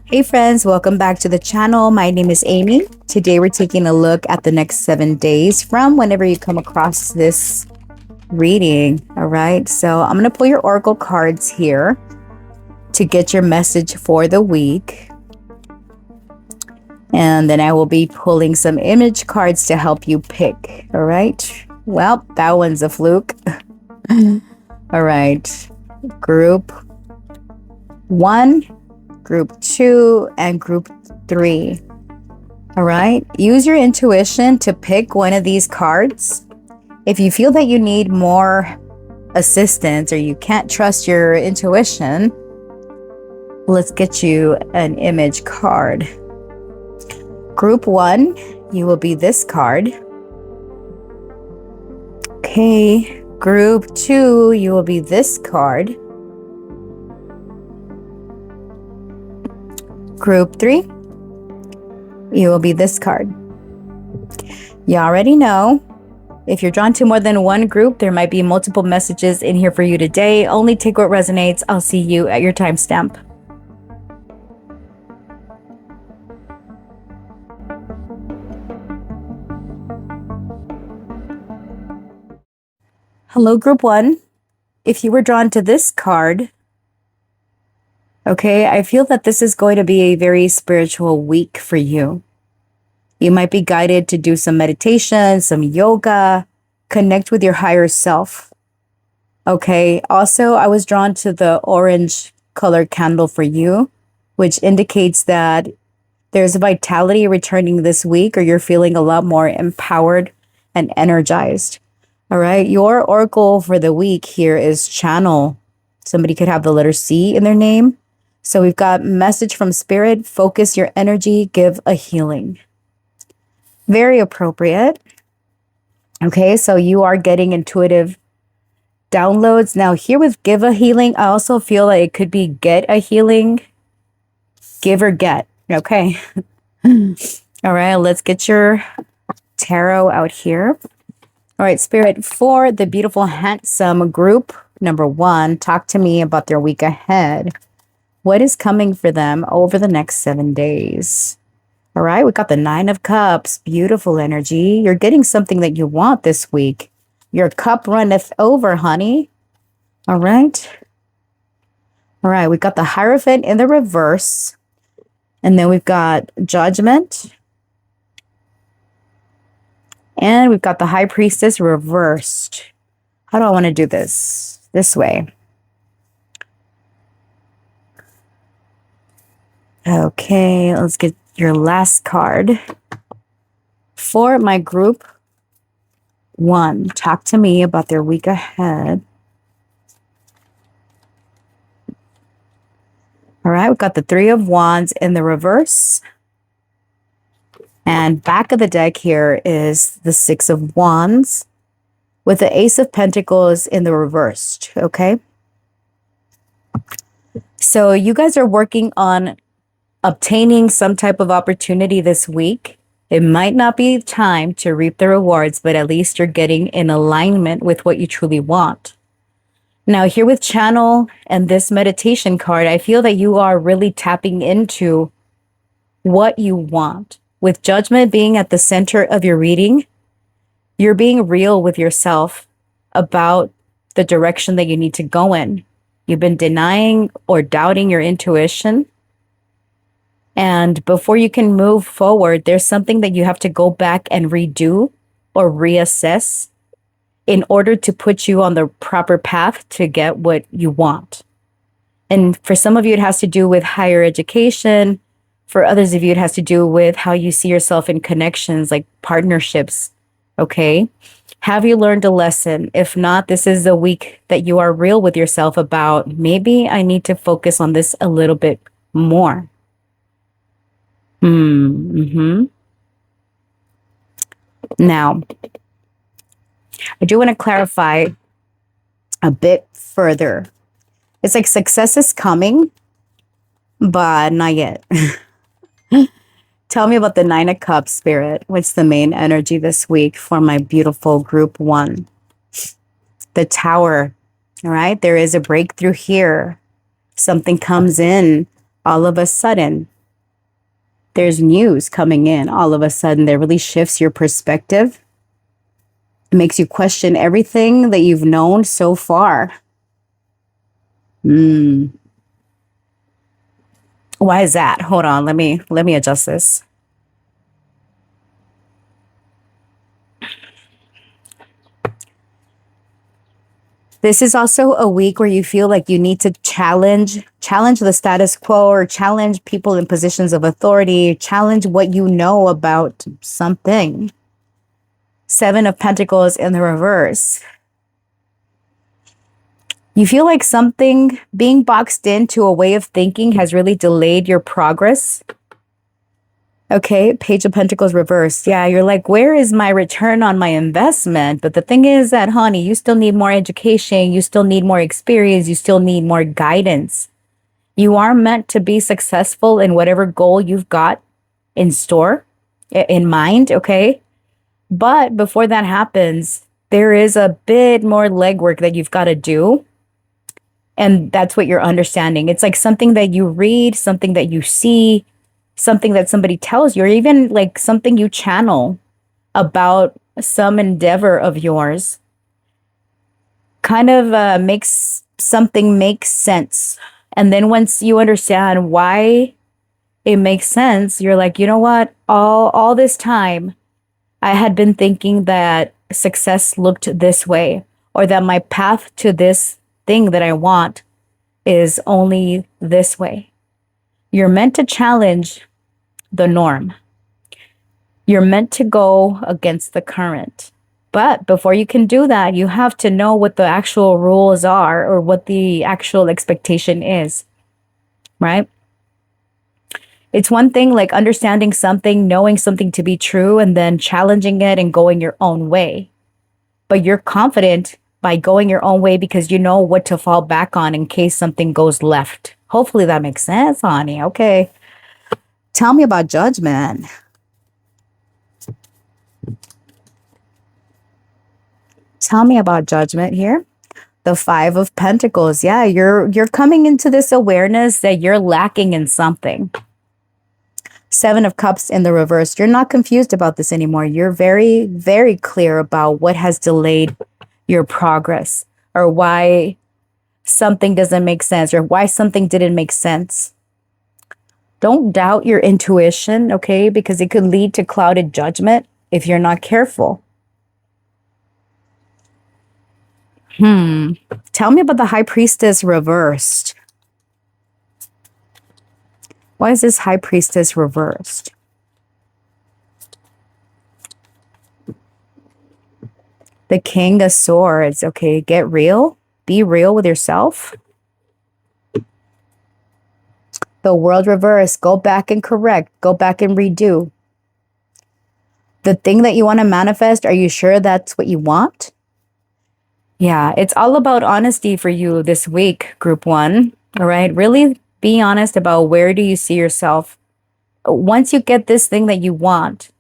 Hey friends, welcome back to the channel. My name is Amy. Today we're taking a look at the next 7 days from whenever you come across this reading. All right, so I'm going to pull your oracle cards here to get your message for the week. And then I will be pulling some image cards to help you pick. All right, well, that one's a fluke. All right, group 1, group 2, and group 3. All right, use your intuition to pick one of these cards. If you feel that you need more assistance or you can't trust your intuition, let's get you an image card. Group 1, you will be this card. Okay, group 2, you will be this card. Group 3, you will be this card. You already know, if you're drawn to more than one group, there might be multiple messages in here for you today. Only take what resonates. I'll see you at your timestamp. Hello, group 1. If you were drawn to this card, okay, I feel that this is going to be a very spiritual week for you. You might be guided to do some meditation, some yoga, connect with your higher self. Okay, also, I was drawn to the orange color candle for you, which indicates that there's vitality returning this week, or you're feeling a lot more empowered and energized. All right, your oracle for the week here is channel. Somebody could have the letter C in their name. So we've got message from spirit, focus your energy, give a healing. Very appropriate. Okay, so you are getting intuitive downloads. Now here with give a healing, I also feel like it could be get a healing, give or get. Okay. All right, let's get your tarot out here. All right, spirit, for the beautiful, handsome group number 1, talk to me about their week ahead. What is coming for them over the next 7 days? All right, we got the 9 of Cups. Beautiful energy. You're getting something that you want this week. Your cup runneth over, honey. All right. All right, we got the Hierophant in the reverse. And then we've got Judgment. And we've got the High Priestess reversed. How do I want to do this? This way. Okay, let's get your last card. For my group 1, talk to me about their week ahead. All right, we've got the 3 of Wands in the reverse. And back of the deck here is the 6 of Wands with the Ace of Pentacles in the reversed, okay? So you guys are working on obtaining some type of opportunity this week. It might not be time to reap the rewards, but at least you're getting in alignment with what you truly want. Now, here with channel and this meditation card, I feel that you are really tapping into what you want. With Judgment being at the center of your reading, you're being real with yourself about the direction that you need to go in. You've been denying or doubting your intuition. And before you can move forward, there's something that you have to go back and redo or reassess in order to put you on the proper path to get what you want. And for some of you, it has to do with higher education. For others of you, it has to do with how you see yourself in connections, like partnerships. Okay. Have you learned a lesson? If not, this is the week that you are real with yourself about maybe I need to focus on this a little bit more. Now, I do want to clarify a bit further. It's like success is coming, but not yet. Tell me about the 9 of Cups, Spirit. What's the main energy this week for my beautiful group 1? The Tower. All right. There is a breakthrough here. Something comes in All of a sudden, there's news coming in. All of a sudden, that really shifts your perspective. It makes you question everything that you've known so far. Why is that? Hold on, let me adjust this. This is also a week where you feel like you need to challenge the status quo, or challenge people in positions of authority, challenge what you know about something. Seven of Pentacles in the reverse. You feel like something being boxed into a way of thinking has really delayed your progress. Okay, Page of Pentacles reversed. Yeah, you're like, where is my return on my investment? But the thing is that, honey, you still need more education. You still need more experience. You still need more guidance. You are meant to be successful in whatever goal you've got in store, in mind, okay? But before that happens, there is a bit more legwork that you've got to do. And that's what you're understanding. It's like something that you read, something that you see, something that somebody tells you, or even like something you channel about some endeavor of yours, kind of makes something make sense. And then once you understand why it makes sense, you're like, you know what? All this time, I had been thinking that success looked this way, or that my path to this thing that I want is only this way. You're meant to challenge the norm. You're meant to go against the current. But before you can do that, you have to know what the actual rules are, or what the actual expectation is, right? It's one thing like understanding something, knowing something to be true, and then challenging it and going your own way. But you're confident by going your own way because you know what to fall back on in case something goes left. Hopefully that makes sense, honey. Okay. Tell me about Judgment. Tell me about Judgment here. The Five of Pentacles. Yeah, you're coming into this awareness that you're lacking in something. Seven of Cups in the reverse. You're not confused about this anymore. You're very, very clear about what has delayed your progress, or why something doesn't make sense, or why something didn't make sense. Don't doubt your intuition, okay? Because it could lead to clouded judgment if you're not careful. Tell me about the High Priestess reversed. Why is this High Priestess reversed? The King of Swords. Okay, get real. Be real with yourself. The World reverse. Go back and correct. Go back and redo. The thing that you want to manifest, are you sure that's what you want? Yeah, it's all about honesty for you this week, Group 1. All right, really be honest about where do you see yourself. Once you get this thing that you want,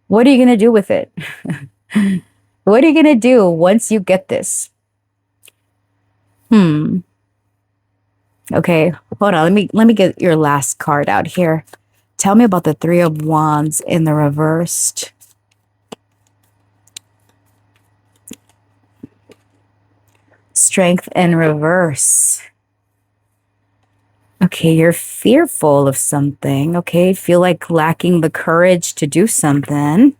what are you going to do with it? What are you going to do once you get this? Okay, hold on. Let me get your last card out here. Tell me about the Three of Wands in the reversed. Strength in reverse. Okay, you're fearful of something. Okay, feel like lacking the courage to do something.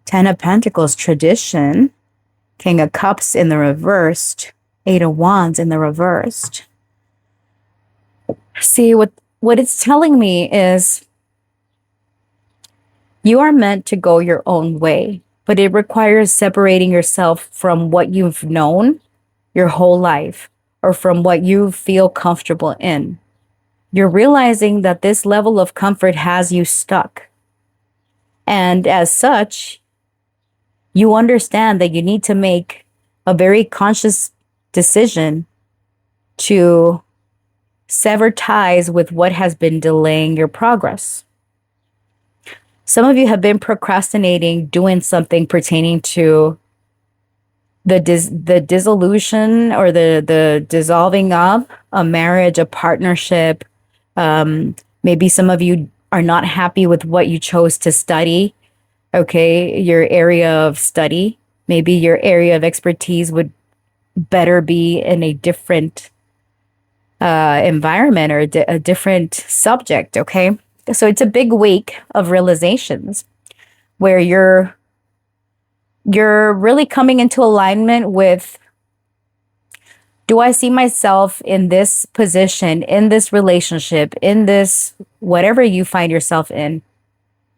Ten of Pentacles, tradition. King of Cups in the reversed. Eight of Wands in the reversed. See, what it's telling me is you are meant to go your own way, but it requires separating yourself from what you've known your whole life, or from what you feel comfortable in. You're realizing that this level of comfort has you stuck. And as such, you understand that you need to make a very conscious decision to sever ties with what has been delaying your progress. Some of you have been procrastinating doing something pertaining to the dissolution, or the dissolving of a marriage, a partnership, Maybe some of you are not happy with what you chose to study. Okay, your area of study. Maybe your area of expertise would better be in a different environment or a different subject. Okay, so it's a big week of realizations where you're really coming into alignment with, do I see myself in this position, in this relationship, in this whatever you find yourself in?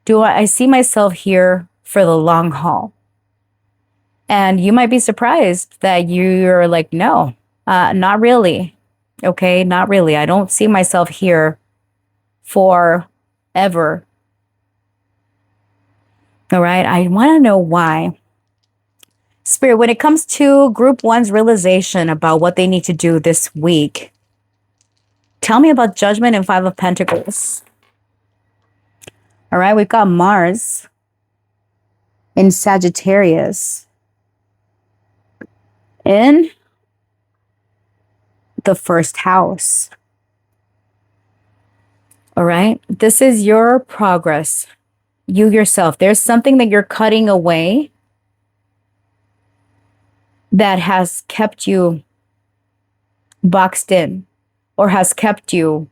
Do I see myself here for the long haul? And you might be surprised that you're like, no, not really. Okay, not really. I don't see myself here forever. All right, I want to know why. Spirit, when it comes to group one's realization about what they need to do this week, tell me about Judgment and Five of Pentacles. All right, we've got Mars in Sagittarius in the first house. All right, this is your progress, you yourself. There's something that you're cutting away that has kept you boxed in or has kept you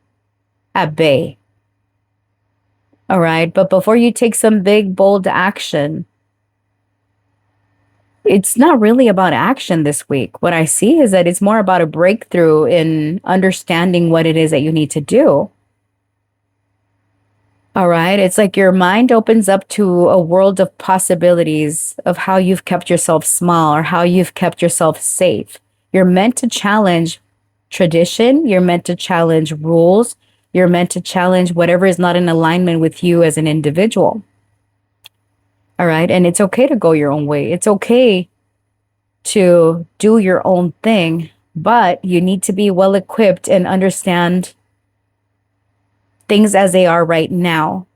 at bay. All right. But before you take some big, bold action, it's not really about action this week. What I see is that it's more about a breakthrough in understanding what it is that you need to do. All right. It's like your mind opens up to a world of possibilities of how you've kept yourself small or how you've kept yourself safe. You're meant to challenge tradition. You're meant to challenge rules. You're meant to challenge whatever is not in alignment with you as an individual. All right. And it's okay to go your own way. It's okay to do your own thing, but you need to be well equipped and understand things as they are right now.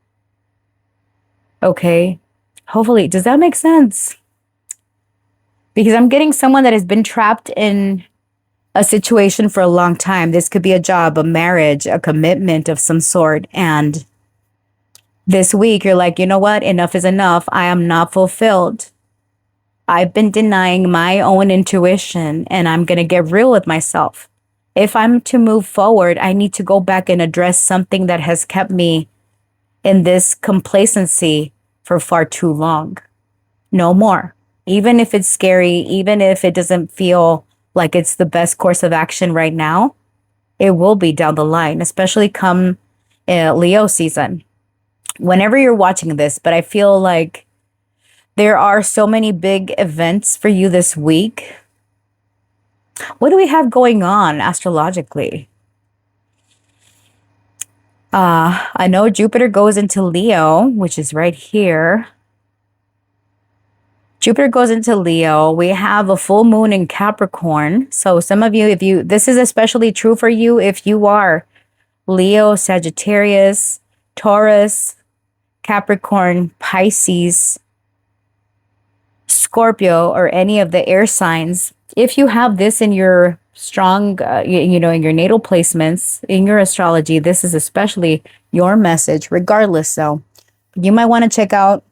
Okay. Hopefully, does that make sense? Because I'm getting someone that has been trapped in a situation for a long time. This could be a job, a marriage, a commitment of some sort. And this week, you're like, you know what? Enough is enough. I am not fulfilled. I've been denying my own intuition, and I'm going to get real with myself. If I'm to move forward, I need to go back and address something that has kept me in this complacency for far too long. No more. Even if it's scary, even if it doesn't feel like it's the best course of action right now, it will be down the line, especially come Leo season. Whenever you're watching this, but I feel like there are so many big events for you this week. What do we have going on astrologically? I know Jupiter goes into Leo, which is right here. Jupiter goes into Leo. We have a full moon in Capricorn. So some of you, this is especially true for you if you are Leo, Sagittarius, Taurus, Capricorn, Pisces, Scorpio, or any of the air signs. If you have this in your strong, in your natal placements, in your astrology, this is especially your message, regardless. So you might want to check out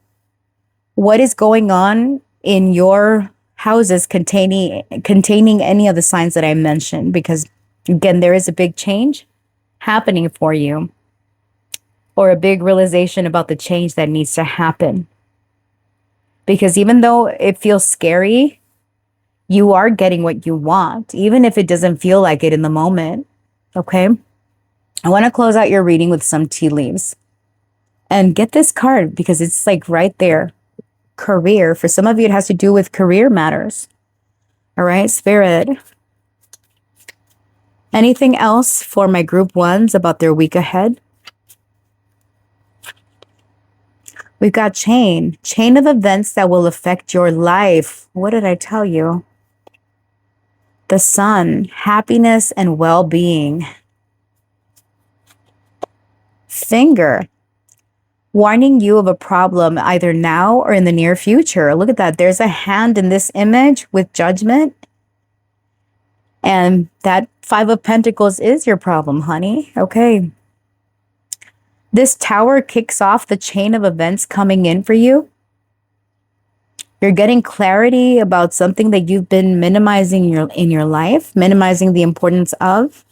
what is going on in your houses containing any of the signs that I mentioned, because again, there is a big change happening for you, or a big realization about the change that needs to happen. Because even though it feels scary, you are getting what you want, even if it doesn't feel like it in the moment. Okay. I want to close out your reading with some tea leaves and get this card because it's like right there. Career. For some of you, it has to do with career matters. All right, Spirit. Anything else for my group ones about their week ahead? We've got chain of events that will affect your life. What did I tell you? The Sun, happiness and well-being. Finger, warning you of a problem either now or in the near future. Look at that. There's a hand in this image with Judgment. And that Five of Pentacles is your problem, honey. Okay. This tower kicks off the chain of events coming in for you. You're getting clarity about something that you've been minimizing in your life, minimizing the importance of.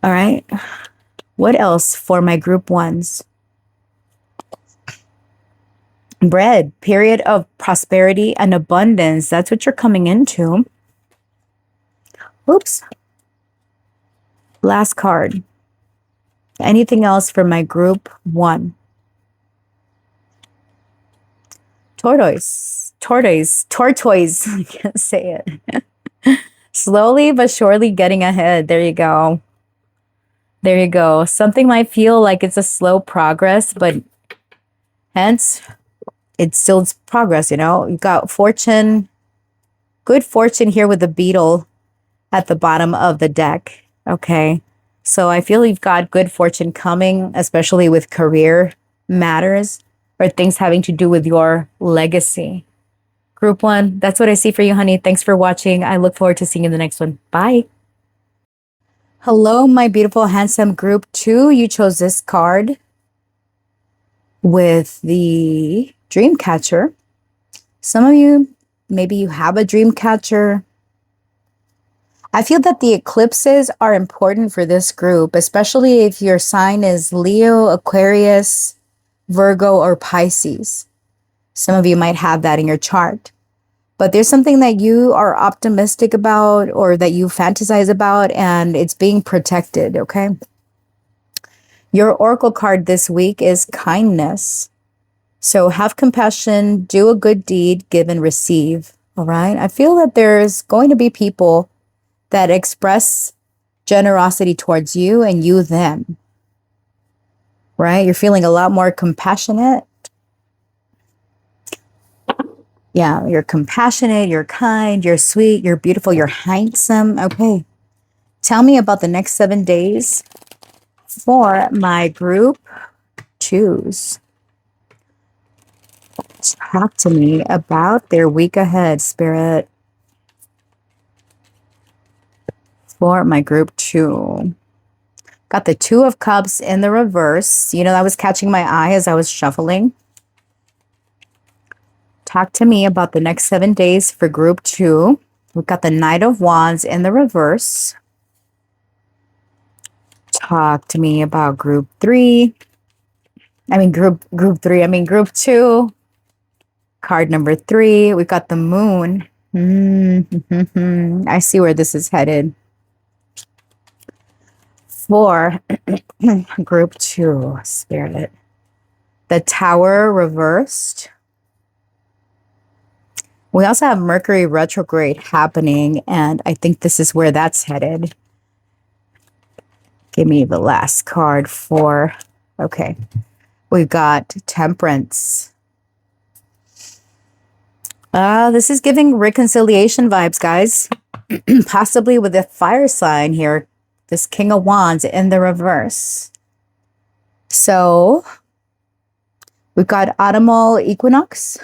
All right. What else for my group ones? Bread, period of prosperity and abundance. That's what you're coming into. Oops. Last card. Anything else for my group one? Tortoise. I can't say it. Slowly but surely getting ahead. There you go. There you go. Something might feel like it's a slow progress, but hence it's still progress, you know? You've got fortune, good fortune here with the beetle at the bottom of the deck. Okay. So I feel you've got good fortune coming, especially with career matters or things having to do with your legacy. Group one, that's what I see for you, honey. Thanks for watching. I look forward to seeing you in the next one. Bye. Hello, my beautiful, handsome group two. You chose this card with the dream catcher. Some of you, maybe you have a dream catcher. I feel that the eclipses are important for this group, especially if your sign is Leo, Aquarius, Virgo, or Pisces. Some of you might have that in your chart. But there's something that you are optimistic about or that you fantasize about, and it's being protected, okay? Your oracle card this week is kindness. So have compassion, do a good deed, give and receive, all right? I feel that there's going to be people that express generosity towards you and you them, right? You're feeling a lot more compassionate. Yeah, you're compassionate, you're kind, you're sweet, you're beautiful, you're handsome. Okay. Tell me about the next 7 days for my group twos. Talk to me about their week ahead, Spirit. For my group two. Got the Two of Cups in the reverse. You know, that was catching my eye as I was shuffling. Talk to me about the next 7 days for group two. We've got the Knight of Wands in the reverse. Talk to me about group two. Group two. Card number 3. We've got the Moon. I see where this is headed. For group two, Spirit. The Tower reversed. We also have Mercury retrograde happening, and I think this is where that's headed. Give me the last card for, okay. We've got Temperance. This is giving reconciliation vibes, guys. Possibly with a fire sign here. This King of Wands in the reverse. So, we've got autumnal equinox.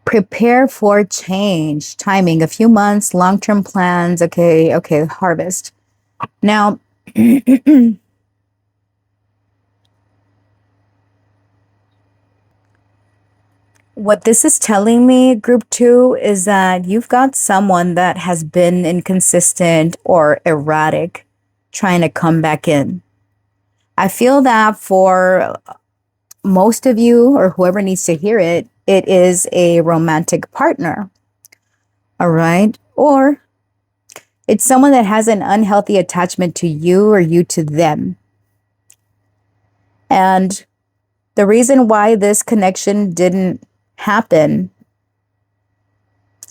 Prepare for change. Timing, a few months, long-term plans. Okay, harvest. Now, what this is telling me, group two, is that you've got someone that has been inconsistent or erratic trying to come back in. I feel that for most of you or whoever needs to hear it, it is a romantic partner. All right. Or it's someone that has an unhealthy attachment to you or you to them. And the reason why this connection didn't happen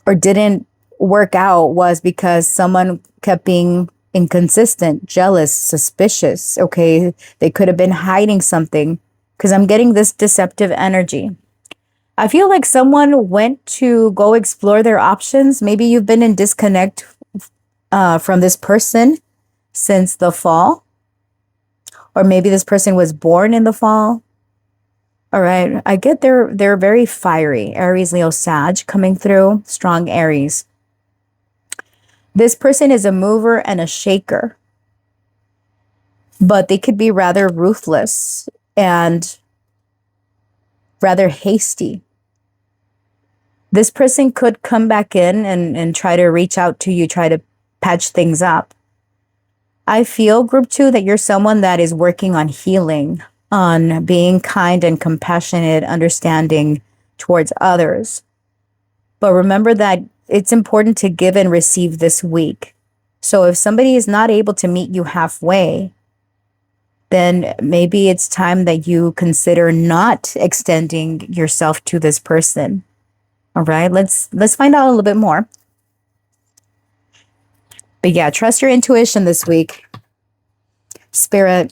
or didn't work out was because someone kept being inconsistent, jealous, suspicious. Okay. They could have been hiding something because I'm getting this deceptive energy. I feel like someone went to go explore their options. Maybe you've been in disconnect from this person since the fall. Or maybe this person was born in the fall. All right. I get they're very fiery. Aries, Leo, Sag coming through. Strong Aries. This person is a mover and a shaker. but they could be rather ruthless and rather hasty. This person could come back in and try to reach out to you, try to patch things up. I feel, group two, that you're someone that is working on healing, on being kind and compassionate, understanding towards others. But remember that it's important to give and receive this week. So if somebody is not able to meet you halfway, then maybe it's time that you consider not extending yourself to this person. All right, let's find out a little bit more. But yeah, trust your intuition this week. Spirit,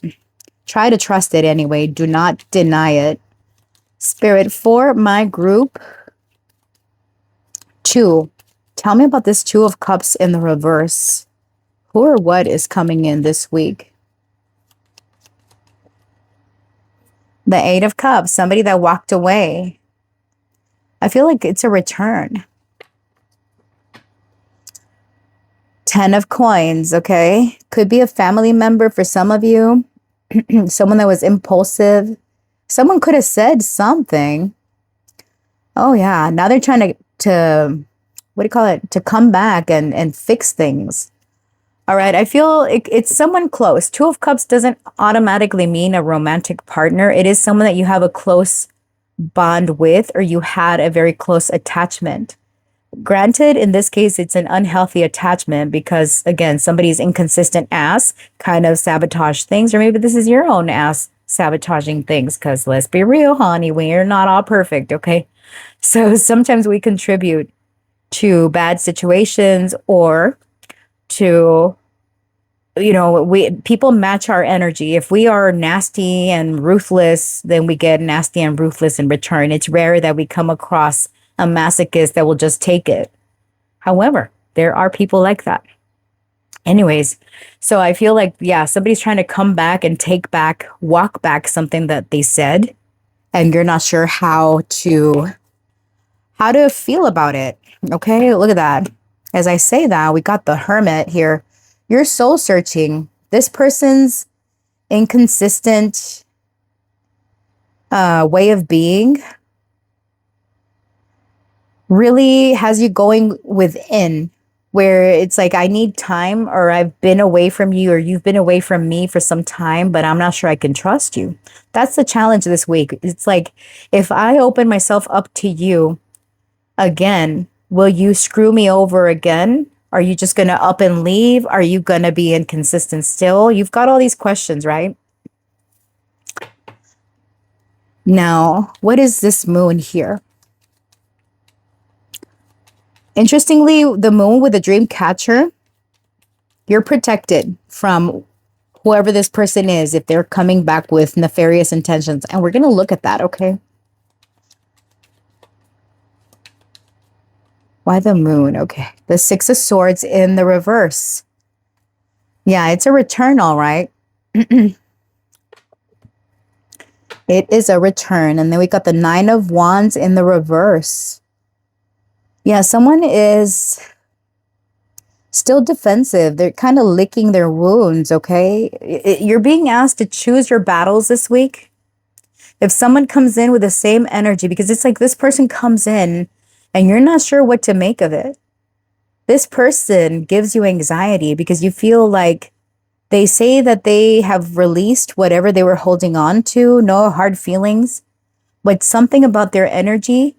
try to trust it anyway. Do not deny it. Spirit, for my group two, tell me about this Two of Cups in the reverse. Who or what is coming in this week? The Eight of Cups, somebody that walked away. I feel like it's a return. Ten of Coins, okay? Could be a family member for some of you. Someone that was impulsive. Someone could have said something. Oh yeah, now they're trying to what do you call it? To come back and fix things. All right, I feel it's someone close. Two of Cups doesn't automatically mean a romantic partner. It is someone that you have a close bond with, or you had a very close attachment. Granted, in this case, it's an unhealthy attachment because, again, somebody's inconsistent ass kind of sabotage things, or maybe this is your own ass sabotaging things, because let's be real, honey, we're not all perfect, okay? So sometimes we contribute to bad situations, or to, people match our energy. If we are nasty and ruthless, then we get nasty and ruthless in return. It's rare that we come across a masochist that will just take it. However, there are people like that. Anyways, so I feel like, yeah, somebody's trying to come back and walk back something that they said, and you're not sure how to feel about it. Okay, look at that. As I say that, we got the Hermit here. You're soul searching. This person's inconsistent way of being really has you going within, where it's like, I need time, or I've been away from you, or you've been away from me for some time, but I'm not sure I can trust you. That's the challenge this week. It's like, if I open myself up to you again, will you screw me over again? Are you just going to up and leave? Are you going to be inconsistent still? You've got all these questions, right? Now, what is this moon here? Interestingly, the moon with the dream catcher, you're protected from whoever this person is if they're coming back with nefarious intentions. And we're going to look at that, okay? Why the moon? Okay. The Six of Swords in the reverse. Yeah, it's a return, all right. It is a return. And then we got the Nine of Wands in the reverse. Yeah, someone is still defensive. They're kind of licking their wounds, okay? You're being asked to choose your battles this week. If someone comes in with the same energy, because it's like this person comes in and you're not sure what to make of it. This person gives you anxiety because you feel like they say that they have released whatever they were holding on to, no hard feelings, but something about their energy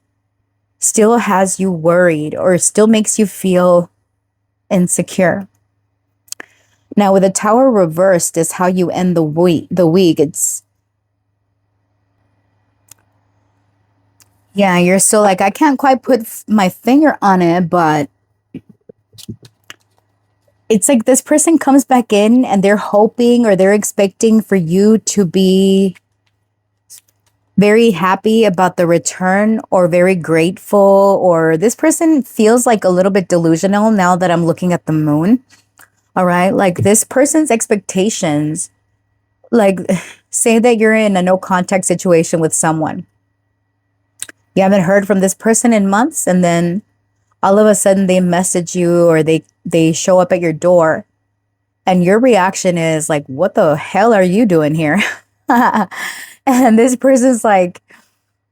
still has you worried or still makes you feel insecure. Now, with the Tower reversed is how you end the week. It's, yeah, you're still like, I can't quite put my finger on it, but it's like this person comes back in and they're hoping or they're expecting for you to be very happy about the return or very grateful, or this person feels like a little bit delusional now that I'm looking at the moon. All right. Like this person's expectations, like say that you're in a no contact situation with someone. You haven't heard from this person in months, and then all of a sudden they message you or they show up at your door And your reaction is like, what the hell are you doing here? And this person's like,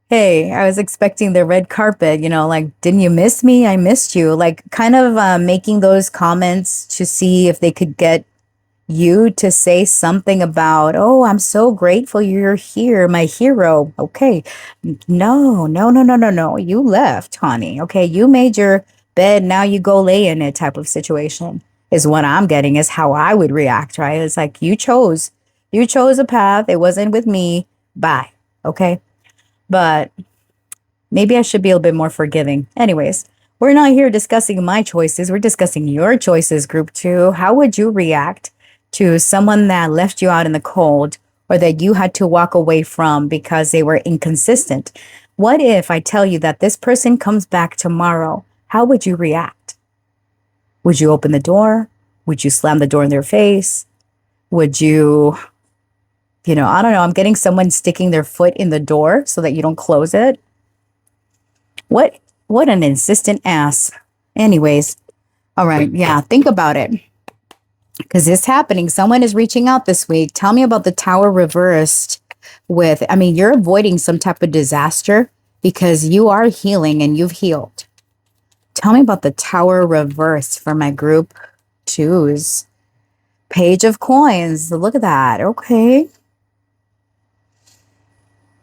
hey, I was expecting the red carpet, like, didn't you miss me? I missed you. Like, kind of making those comments to see if they could get you to say something about, oh, I'm so grateful you're here, my hero. Okay. No, no, no, no, no, no. You left, honey. Okay. You made your bed. Now you go lay in it type of situation is what I'm getting, is how I would react, right? It's like you chose a path. It wasn't with me. Bye. Okay. But maybe I should be a little bit more forgiving. Anyways, we're not here discussing my choices. We're discussing your choices, group two. How would you react to someone that left you out in the cold or that you had to walk away from because they were inconsistent? What if I tell you that this person comes back tomorrow? How would you react? Would you open the door? Would you slam the door in their face? Would you, I don't know. I'm getting someone sticking their foot in the door so that you don't close it. What an insistent ass. Anyways, all right. Yeah, think about it. Because it's happening. Someone is reaching out this week. Tell me about the Tower reversed you're avoiding some type of disaster because you are healing and you've healed. Tell me about the Tower reversed for my group twos. Page of Coins. Look at that. Okay.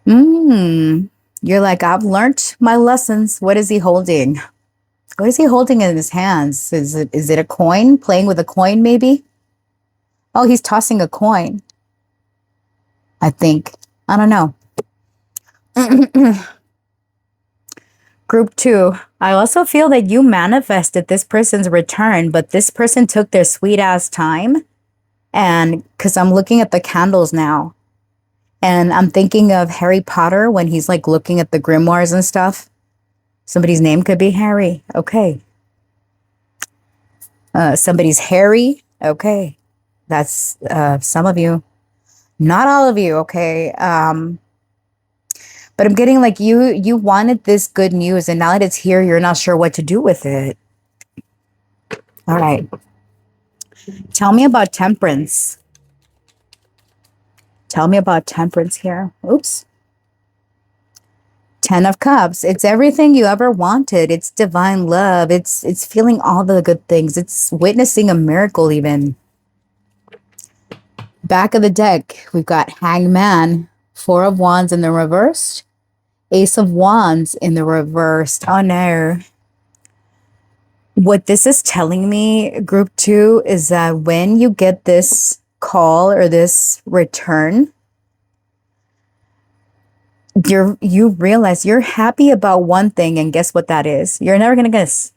You're like, I've learned my lessons. What is he holding? What is he holding in his hands? Is it a coin? Playing with a coin, maybe? Oh, he's tossing a coin. I think. I don't know. Group two. I also feel that you manifested this person's return, but this person took their sweet ass time. And because I'm looking at the candles now, and I'm thinking of Harry Potter when he's like looking at the grimoires and stuff. Somebody's name could be Harry. Okay. Somebody's Harry. Okay. That's some of you. Not all of you. Okay. But I'm getting like you wanted this good news, and now that it's here, you're not sure what to do with it. All right. Tell me about temperance. Tell me about temperance here. Oops. 10 of Cups. It's everything you ever wanted. It's divine love. It's feeling all the good things. It's witnessing a miracle even. Back of the deck, we've got Hangman, 4 of Wands in the reversed, Ace of Wands in the reversed. Oh no. What this is telling me, group two, is that when you get this call or this return, you realize you're happy about one thing, and guess what that is? You're never gonna guess.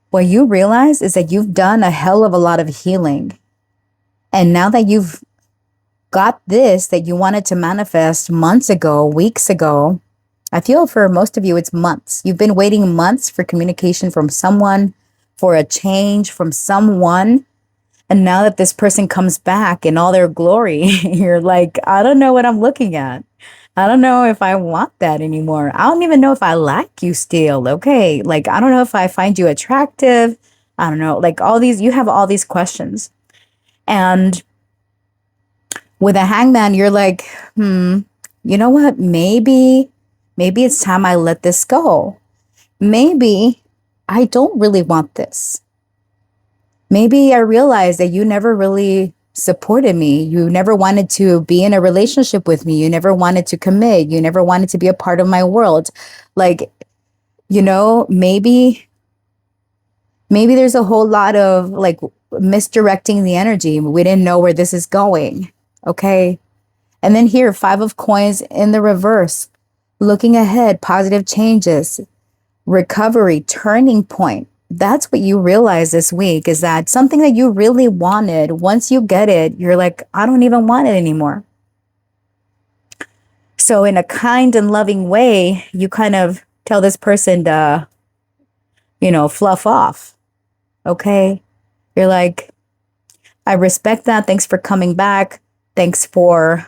What you realize is that you've done a hell of a lot of healing. And now that you've got this that you wanted to manifest months ago, weeks ago, I feel for most of you, it's months. You've been waiting months for communication from someone, for a change from someone. And now that this person comes back in all their glory, you're like, I don't know what I'm looking at. I don't know if I want that anymore. I don't even know if I like you still. Okay. Like, I don't know if I find you attractive. I don't know. Like you have all these questions. And with a Hangman, you're like, you know what? Maybe it's time I let this go. Maybe I don't really want this. Maybe I realized that you never really supported me. You never wanted to be in a relationship with me. You never wanted to commit. You never wanted to be a part of my world. Like, maybe there's a whole lot of like misdirecting the energy. We didn't know where this is going. Okay. And then here, 5 of Coins in the reverse, looking ahead, positive changes, recovery, turning point. That's what you realize this week, is that something that you really wanted, once you get it, you're like, I don't even want it anymore. So in a kind and loving way, you kind of tell this person to, fluff off. Okay. You're like, I respect that. Thanks for coming back. Thanks for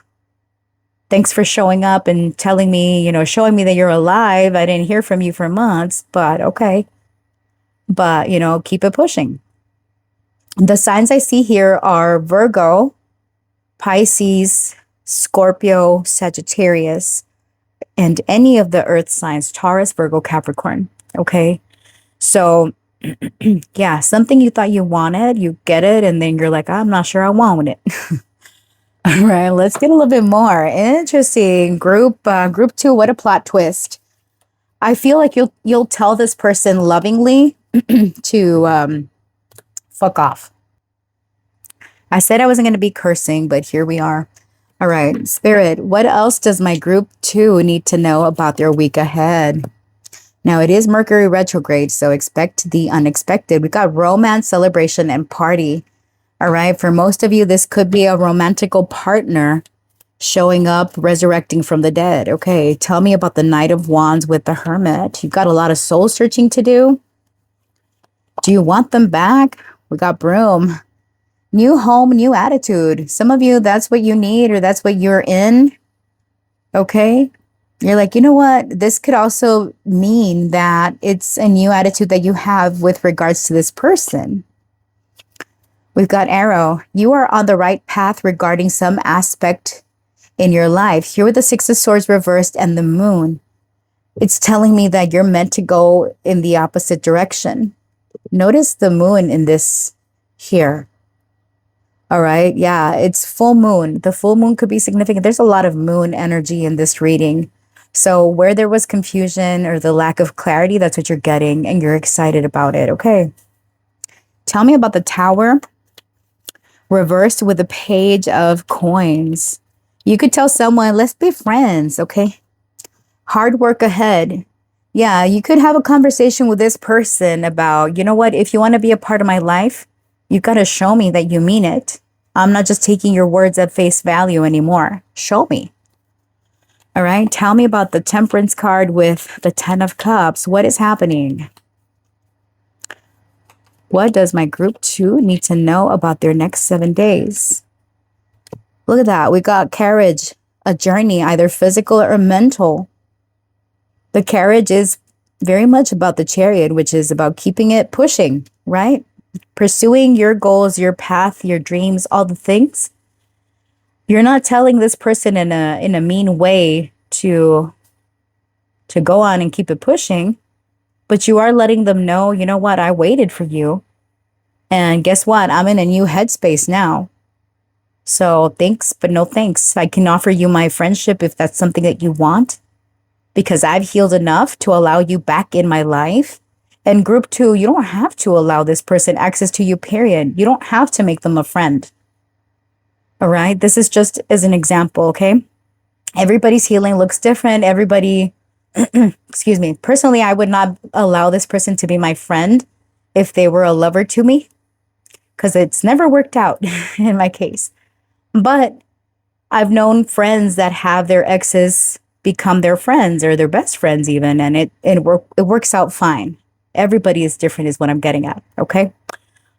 showing up and telling me, showing me that you're alive. I didn't hear from you for months, but okay. But, keep it pushing. The signs I see here are Virgo, Pisces, Scorpio, Sagittarius, and any of the earth signs, Taurus, Virgo, Capricorn. Okay. So, yeah, something you thought you wanted, you get it, and then you're like, I'm not sure I want it. All right, let's get a little bit more. Interesting. Group 2, what a plot twist. I feel like you'll tell this person lovingly to fuck off. I said I wasn't going to be cursing, but here we are. All right, Spirit, what else does my group 2 need to know about their week ahead? Now, it is Mercury retrograde, so expect the unexpected. We got romance, celebration, and party. All right, for most of you, this could be a romantical partner showing up, resurrecting from the dead. Okay, tell me about the Knight of Wands with the Hermit. You've got a lot of soul searching to do. Do you want them back? We got Broom. New home, new attitude. Some of you, that's what you need, or that's what you're in. Okay. You're like, you know what? This could also mean that it's a new attitude that you have with regards to this person. We've got Arrow. You are on the right path regarding some aspect in your life. Here with the Six of Swords reversed and the Moon. It's telling me that you're meant to go in the opposite direction. Notice the moon in this here. All right. Yeah, it's full moon. The full moon could be significant. There's a lot of moon energy in this reading. So where there was confusion or the lack of clarity, that's what you're getting, and you're excited about it. Okay. Tell me about the Tower reversed with the Page of Coins. You could tell someone, let's be friends. Okay. Hard work ahead. Yeah, you could have a conversation with this person about, you know what, if you want to be a part of my life, you've got to show me that you mean it. I'm not just taking your words at face value anymore. Show me. All right. Tell me about the Temperance card with the 10 of Cups. What is happening? What does my group 2 need to know about their next 7 days? Look at that. We got carriage, a journey, either physical or mental. The carriage is very much about the Chariot, which is about keeping it pushing, right? Pursuing your goals, your path, your dreams, all the things. You're not telling this person in a mean way to go on and keep it pushing, but you are letting them know, you know what, I waited for you. And guess what? I'm in a new headspace now. So thanks, but no thanks. I can offer you my friendship if that's something that you want, because I've healed enough to allow you back in my life. And group 2, you don't have to allow this person access to you, period. You don't have to make them a friend. All right. This is just as an example. Okay. Everybody's healing looks different. Everybody, excuse me. Personally, I would not allow this person to be my friend if they were a lover to me, because it's never worked out in my case. But I've known friends that have their exes become their friends or their best friends even, and it works out fine. Everybody is different is what I'm getting at. Okay.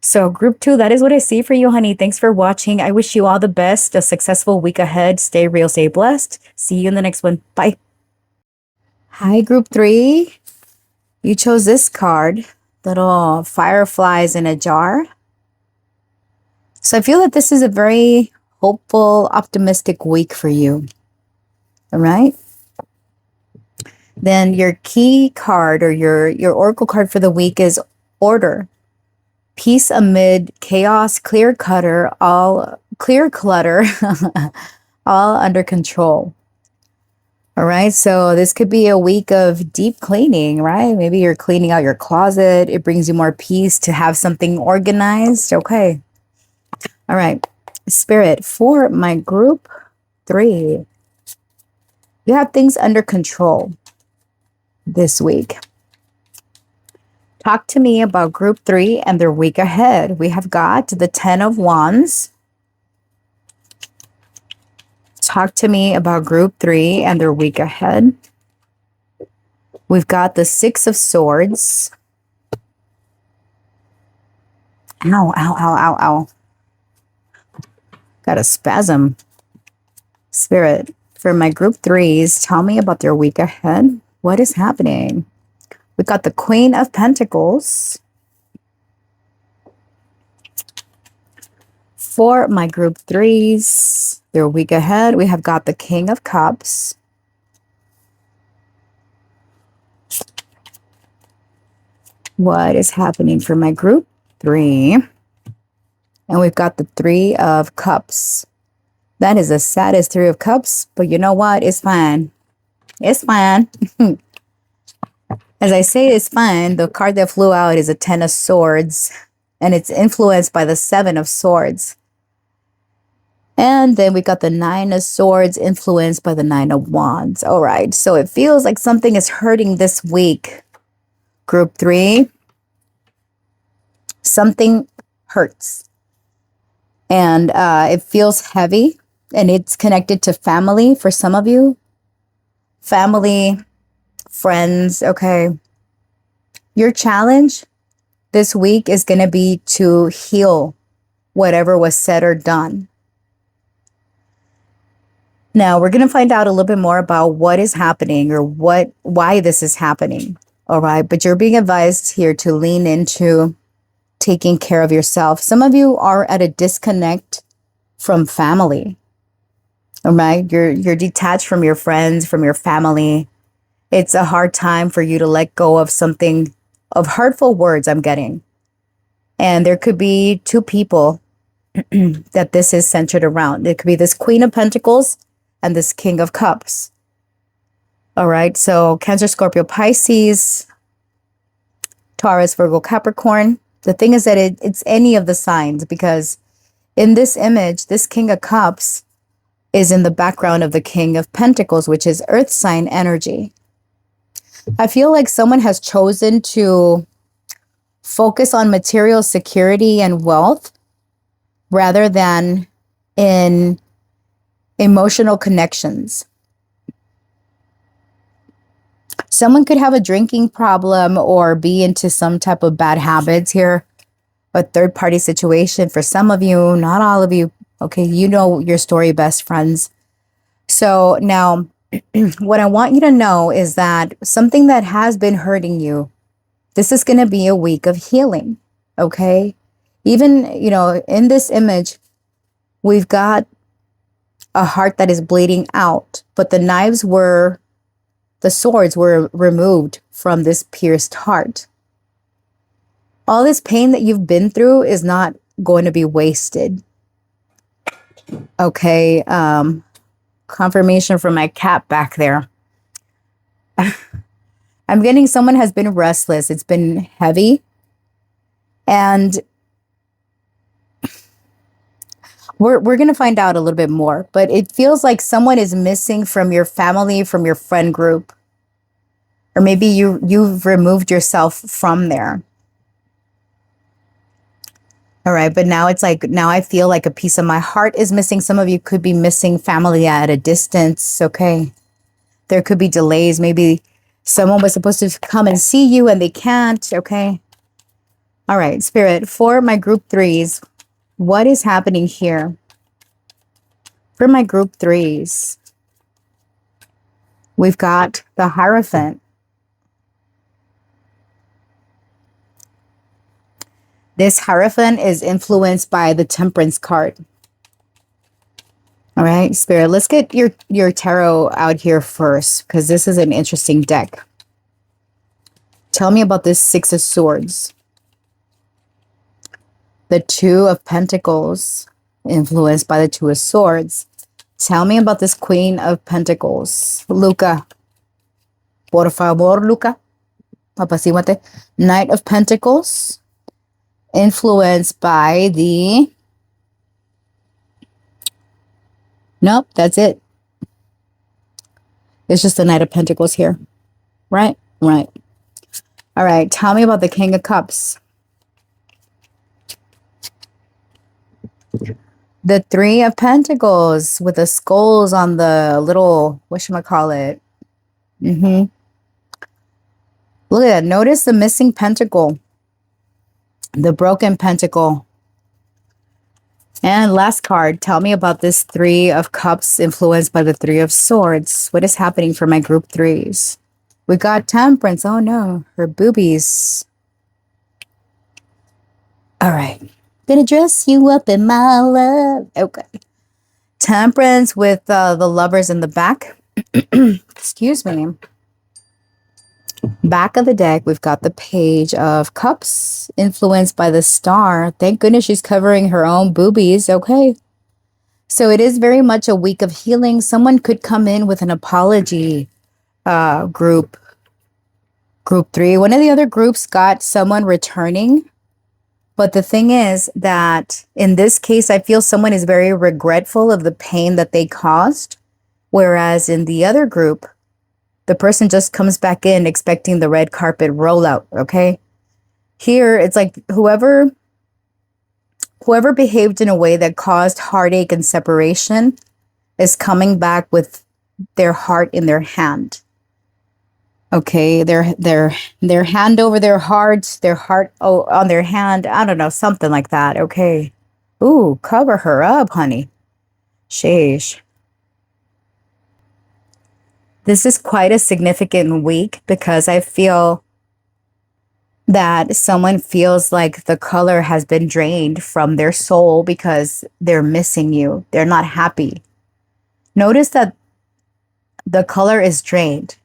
So group 2, that is what I see for you, honey. Thanks for watching. I wish you all the best, a successful week ahead. Stay real, stay blessed. See you in the next one. Bye. Hi, group 3. You chose this card, little fireflies in a jar. So I feel that this is a very hopeful, optimistic week for you. All right. Then your key card or your oracle card for the week is Order. Peace amid chaos, clear clutter, all under control. All right. So this could be a week of deep cleaning, right? Maybe you're cleaning out your closet. It brings you more peace to have something organized. Okay. All right. Spirit, for my group 3, you have things under control this week. Talk to me about group 3 and their week ahead. We have got the 10 of Wands. Talk to me about group 3 and their week ahead. We've got the 6 of Swords. Ow, ow, ow, ow, ow. Got a spasm. Spirit, for my group 3s, tell me about their week ahead. What is happening? We've got the Queen of Pentacles. For my group threes, their week ahead, we have got the King of Cups. What is happening for my group three? And we've got the Three of Cups. That is the saddest Three of Cups, but you know what? It's fine. It's fine. As I say, it's fine. The card that flew out is a Ten of Swords, and it's influenced by the Seven of Swords. And then we got the Nine of Swords influenced by the Nine of Wands. All right, so it feels like something is hurting this week. Group three, something hurts. And it feels heavy, and it's connected to family for some of you. Family, friends, okay. Your challenge this week is going to be to heal whatever was said or done. Now, we're going to find out a little bit more about what is happening or why this is happening. All right. But you're being advised here to lean into taking care of yourself. Some of you are at a disconnect from family. All right. You're detached from your friends, from your family. It's a hard time for you to let go of something, of hurtful words I'm getting. And there could be two people that this is centered around. It could be this Queen of Pentacles and this King of Cups. All right, so Cancer, Scorpio, Pisces, Taurus, Virgo, Capricorn. The thing is that it's any of the signs, because in this image, this King of Cups is in the background of the King of Pentacles, which is earth sign energy. I feel like someone has chosen to focus on material security and wealth rather than in emotional connections. Someone could have a drinking problem or be into some type of bad habits here. A third-party situation for some of you, not all of you. Okay, you know your story best, friends. So now, what I want you to know is that something that has been hurting you, this is going to be a week of healing, okay? Even, in this image, we've got a heart that is bleeding out, but the swords were removed from this pierced heart. All this pain that you've been through is not going to be wasted. Okay, confirmation from my cat back there. I'm getting someone has been restless. It's been heavy. And we're going to find out a little bit more, but it feels like someone is missing from your family, from your friend group. Or maybe you've removed yourself from there. All right, but now it's like, now I feel like a piece of my heart is missing. Some of you could be missing family at a distance, okay? There could be delays. Maybe someone was supposed to come and see you and they can't, okay? All right, Spirit, for my group threes, what is happening here? For my group threes, we've got the Hierophant. This Hierophant is influenced by the Temperance card. All right, Spirit, let's get your tarot out here first, because this is an interesting deck. Tell me about this Six of Swords. The Two of Pentacles, influenced by the Two of Swords. Tell me about this Queen of Pentacles. Luca. Por favor, Luca. Apaciguate. Knight of Pentacles, influenced by the... Nope, that's it. It's just the Knight of Pentacles here. Right? Right. All right, tell me about the King of Cups. The Three of Pentacles with the skulls on the little, whatchamacallit. Look at that. Notice the missing pentacle. The broken pentacle. And last card, tell me about this Three of Cups influenced by the Three of Swords. What is happening for my group threes? We got Temperance. Oh no, her boobies. All right. Gonna dress you up in my love. Okay. Temperance with the lovers in the back. Excuse me. Back of the deck, we've got the Page of Cups, influenced by the Star. Thank goodness she's covering her own boobies. Okay. So it is very much a week of healing. Someone could come in with an apology. Group 3. One of the other groups got someone returning. But the thing is that in this case, I feel someone is very regretful of the pain that they caused. Whereas in the other group, the person just comes back in expecting the red carpet rollout. Okay. Here, it's like whoever behaved in a way that caused heartache and separation is coming back with their heart in their hand. Okay, their hand over their heart on their hand. I don't know, something like that. Okay. Ooh, cover her up, honey. Sheesh. This is quite a significant week because I feel that someone feels like the color has been drained from their soul because they're missing you. They're not happy. Notice that the color is drained.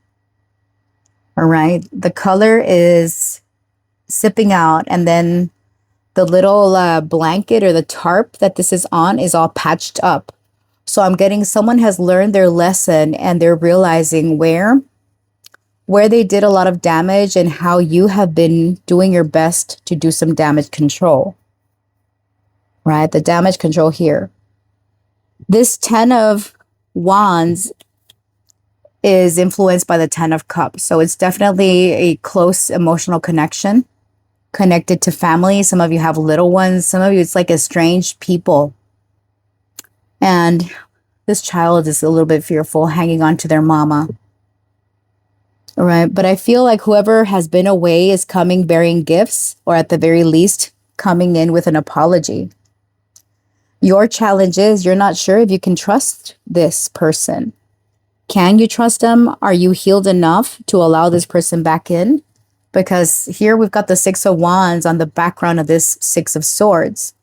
All right. The color is sipping out, and then the little blanket or the tarp that this is on is all patched up. So I'm getting someone has learned their lesson and they're realizing where they did a lot of damage and how you have been doing your best to do some damage control. Right? The damage control here. This 10 of Wands is influenced by the 10 of Cups. So it's definitely a close emotional connection, connected to family. Some of you have little ones. Some of you, it's like estranged people. And this child is a little bit fearful, hanging on to their mama. All right. But I feel like whoever has been away is coming bearing gifts, or at the very least, coming in with an apology. Your challenge is you're not sure if you can trust this person. Can you trust them? Are you healed enough to allow this person back in? Because here we've got the 6 of Wands on the background of this 6 of Swords.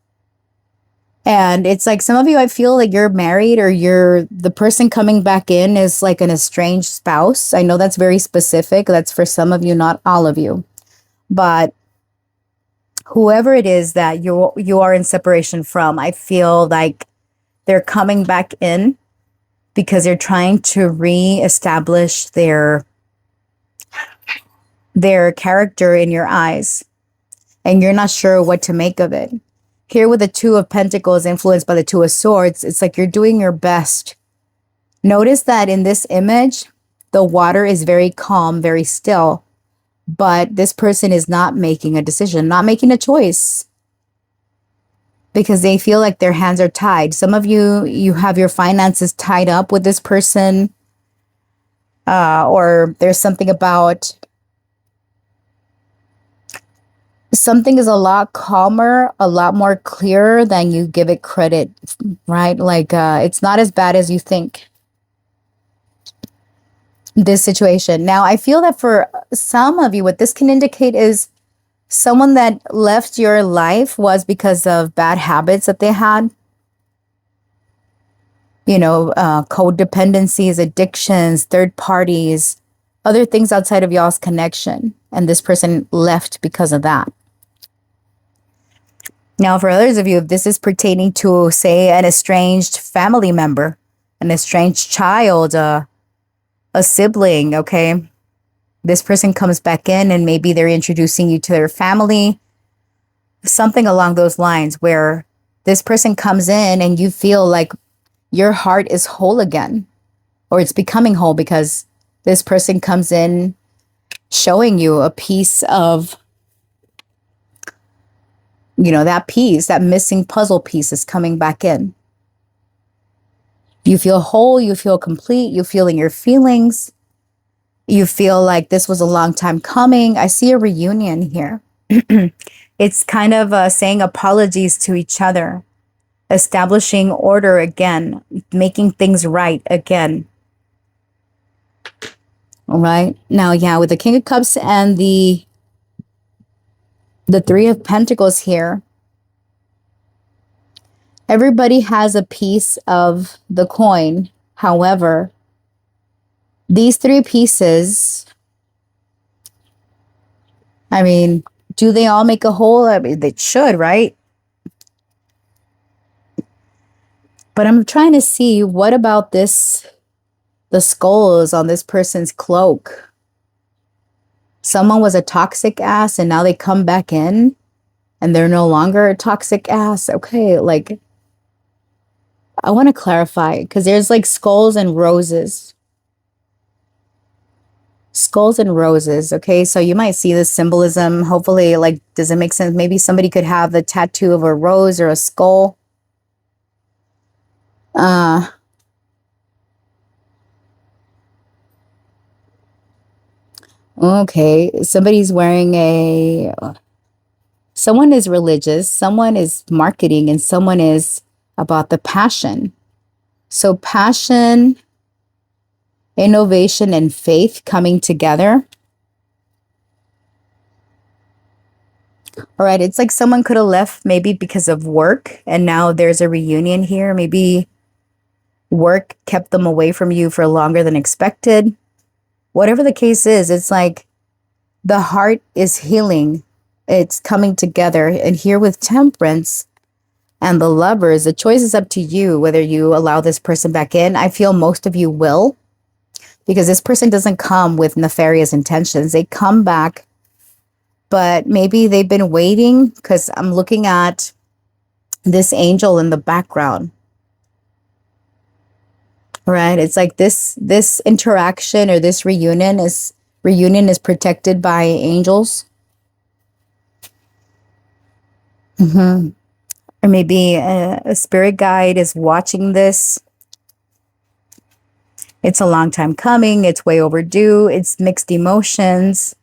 And it's like some of you, I feel like you're married, or the person coming back in is like an estranged spouse. I know that's very specific. That's for some of you, not all of you. But whoever it is that you are in separation from, I feel like they're coming back in because they're trying to reestablish their character in your eyes, and you're not sure what to make of it. Here with the 2 of Pentacles influenced by the 2 of Swords, it's like you're doing your best. Notice that in this image, the water is very calm, very still, but this person is not making a decision, not making a choice, because they feel like their hands are tied. Some of you have your finances tied up with this person, or there's something about something is a lot calmer, a lot more clearer than you give it credit, right? Like it's not as bad as you think. This situation. Now, I feel that for some of you, what this can indicate is someone that left your life was because of bad habits that they had. You know, codependencies, addictions, third parties, other things outside of y'all's connection. And this person left because of that. Now, for others of you, if this is pertaining to, say, an estranged family member, an estranged child, a sibling, okay? This person comes back in and maybe they're introducing you to their family, something along those lines, where this person comes in and you feel like your heart is whole again, or it's becoming whole because this person comes in showing you a piece of, you know, that piece, that missing puzzle piece is coming back in. You feel whole, you feel complete, you feel in your feelings. You feel like this was a long time coming. I see a reunion here. It's kind of saying apologies to each other, establishing order again, making things right again. All right. Now, yeah, with the King of Cups and the 3 of Pentacles here, Everybody has a piece of the coin. However, these three pieces, I mean, do they all make a whole? I mean, they should, right? But I'm trying to see what about this, the skulls on this person's cloak. Someone was a toxic ass and now they come back in and they're no longer a toxic ass. Okay, like I want to clarify because there's like skulls and roses. Skulls and roses. Okay, so you might see this symbolism. Hopefully, like, does it make sense? Maybe somebody could have the tattoo of a rose or a skull. Uh, okay, somebody's wearing a. Someone is religious, someone is marketing, and someone is about the passion. So, passion, innovation, and faith coming together. All right, it's like someone could have left maybe because of work, and now there's a reunion here. Maybe work kept them away from you for longer than expected. Whatever the case is, it's like the heart is healing, it's coming together. And here with Temperance and the Lovers, the choice is up to you whether you allow this person back in. I feel most of you will, because this person doesn't come with nefarious intentions. They come back, but maybe they've been waiting, because I'm looking at this angel in the background. Right? It's like this interaction or this reunion is protected by angels. Or maybe a spirit guide is watching this. It's a long time coming. It's way overdue. It's mixed emotions.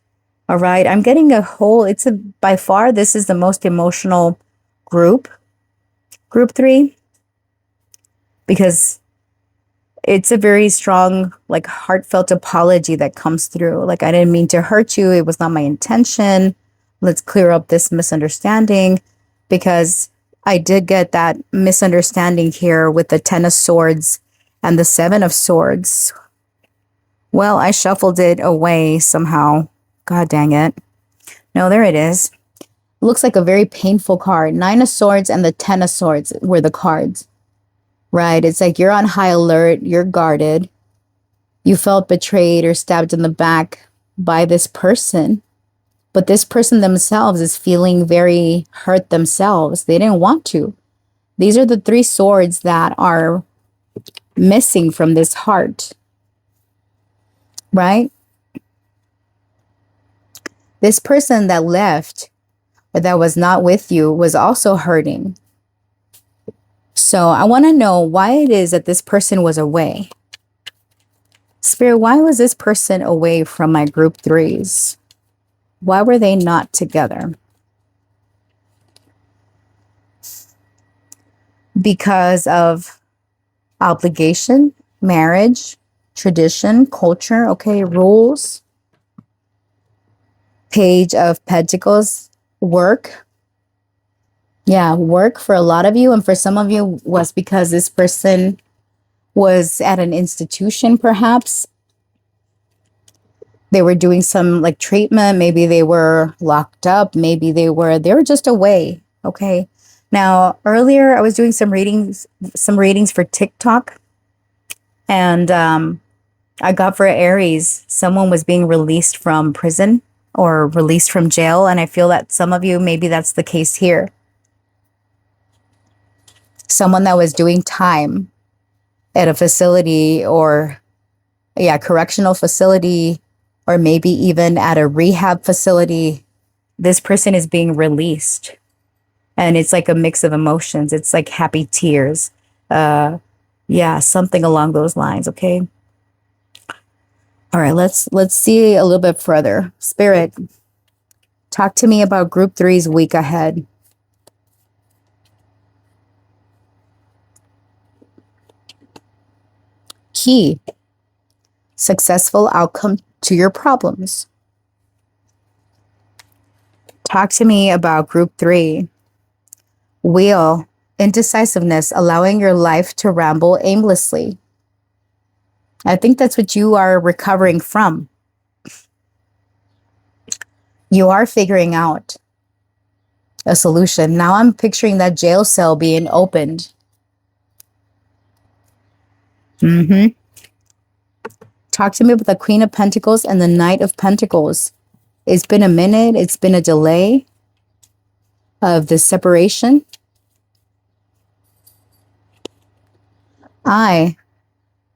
All right. I'm getting by far, this is the most emotional group 3, because it's a very strong, like, heartfelt apology that comes through. Like, I didn't mean to hurt you. It was not my intention. Let's clear up this misunderstanding, because I did get that misunderstanding here with the 10 of Swords and the 7 of Swords. Well, I shuffled it away somehow. God dang it. No, there it is. Looks like a very painful card. 9 of Swords and the 10 of Swords were the cards. Right? It's like you're on high alert. You're guarded. You felt betrayed or stabbed in the back by this person. But this person themselves is feeling very hurt themselves. They didn't want to. These are the 3 swords that are missing from this heart. Right? This person that left, or that was not with you, was also hurting. So I want to know why it is that this person was away. Spirit, why was this person away from my group 3s? Why were they not together? Because of obligation, marriage, tradition, culture, okay, rules. Page of Pentacles, work. Yeah, work for a lot of you, and for some of you was because this person was at an institution, perhaps. They were doing some like treatment. Maybe they were locked up. Maybe they were just away. Okay. Now, earlier I was doing some readings for TikTok, and I got for Aries, someone was being released from prison or released from jail, and I feel that some of you, maybe that's the case here. Someone that was doing time at a facility, or correctional facility, or maybe even at a rehab facility. This person is being released, and it's like a mix of emotions. It's like happy tears. Something along those lines. Okay. All right, let's see a little bit further. Spirit, talk to me about group 3's week ahead. Key, successful outcome to your problems. Talk to me about group 3. Wheel, indecisiveness, allowing your life to ramble aimlessly. I think that's what you are recovering from. You are figuring out a solution. Now I'm picturing that jail cell being opened. Talk to me about the Queen of Pentacles and the Knight of Pentacles. It's been a minute. It's been a delay of the separation.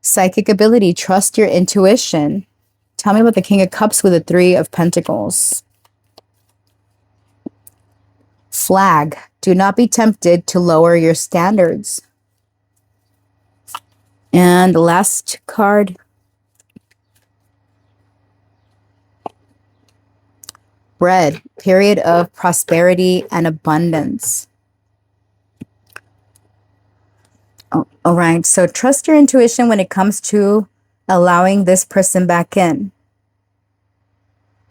Psychic ability. Trust your intuition. Tell me about the King of Cups with the Three of Pentacles. Flag. Do not be tempted to lower your standards. And the last card. Bread. Period of prosperity and abundance. All right. So trust your intuition when it comes to allowing this person back in.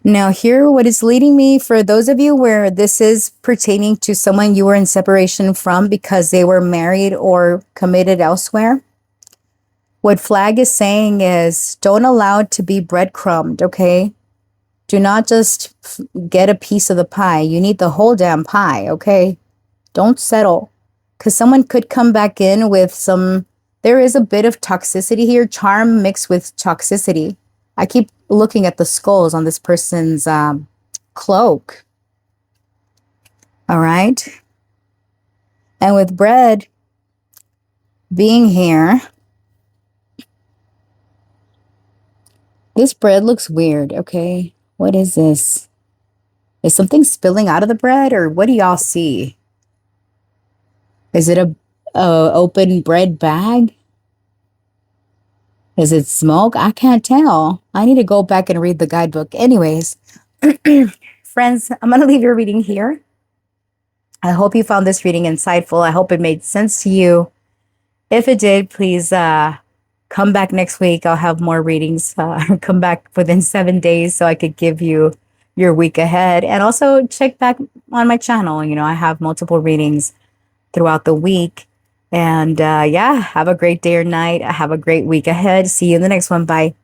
Now here, what is leading me, for those of you where this is pertaining to someone you were in separation from because they were married or committed elsewhere, what flag is saying is don't allow it to be breadcrumbed, okay? Do not just get a piece of the pie. You need the whole damn pie, okay? Don't settle. Because someone could come back in with some, there is a bit of toxicity here, charm mixed with toxicity. I keep looking at the skulls on this person's cloak. All right. And with bread being here, this bread looks weird, okay? What is this? Is something spilling out of the bread, or what do y'all see? Is it a open bread bag? Is it smoke? I can't tell. I need to go back and read the guidebook. Anyways, friends, I'm going to leave your reading here. I hope you found this reading insightful. I hope it made sense to you. If it did, please come back next week. I'll have more readings. Come back within 7 days so I could give you your week ahead. And also check back on my channel. You know, I have multiple readings throughout the week. And yeah, have a great day or night. Have a great week ahead. See you in the next one. Bye.